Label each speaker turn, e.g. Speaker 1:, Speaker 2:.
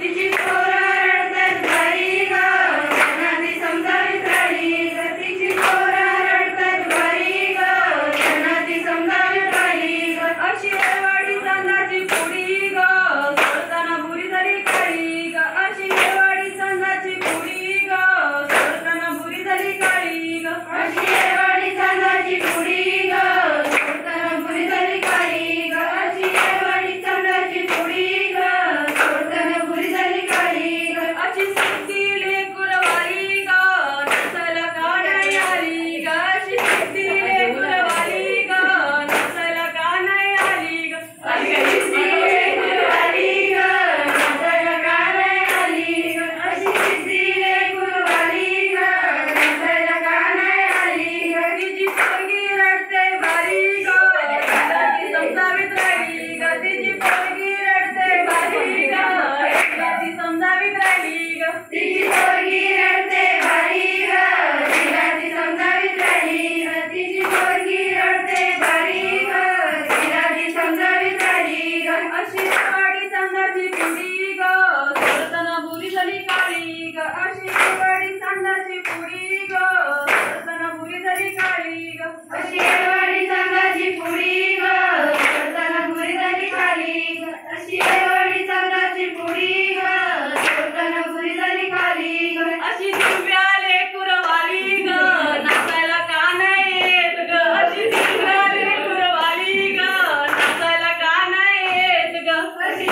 Speaker 1: तिची पोरं रडतात घरी ग, त्यांना ती समजावीत राहिली ग. तिची पोरं रडतात घरी ग, त्यांना ती समजावीत राहिली ग. अशी येवाडी चांदाची पुडी ग, सोडताना बुरी झाली काळी ग. अशी येवाडी चांदाची पुडी ग, सोडताना बुरी झाली काळी ग. अशी येवाडी चांदाची पुडी ग, सोडताना बुरी झाली काळी ग. अशी येवाडी चांदाची पुडी ग, सोडताना बुरी झाली काळी ग. अशी सिद्धी लेकुरवाली ग, नसायला का नाही आली ग. अशी सिद्धी लेकुरवाली ग, नसायला का नाही आली ग. अशी सिद्धी लेकुरवाली ग, नसायला का नाही आली ग. अशी सिद्धी लेकुरवाली ग, नसायला का नाही आली ग. तिची पोरगी रडते भारी ग, तिला ती समजावीत राहिली ग. तिची पोरगी रडते भारी ग, तिला ती समजावीत राहिली ग. तिची पोरगी रडते भारी ग, तिला ती समजावीत राहिली ग. तिची पोरगी रडते भारी ग, तिला ती समजावीत राहिली ग. अशी येवाडी चांदाची पुडी ग, सोडताना बुरी झाली काळी ग. अशी येवाडी चांदाची पुडी ग, सोडताना बुरी झाली काळी ग. अशी येवाडी चांदाची पुडी ग, सोडताना बुरी झाली काळी ग. अशी येवाडी चांदाची पुडी ग, सोडताना बुरी झाली काळी ग. अशी दिव्या लेकुरवाली ग, नाचायला का नाही येत ग. अशी दिव्या लेकुरवाली ग, नाचायला का नाही येत ग. अशी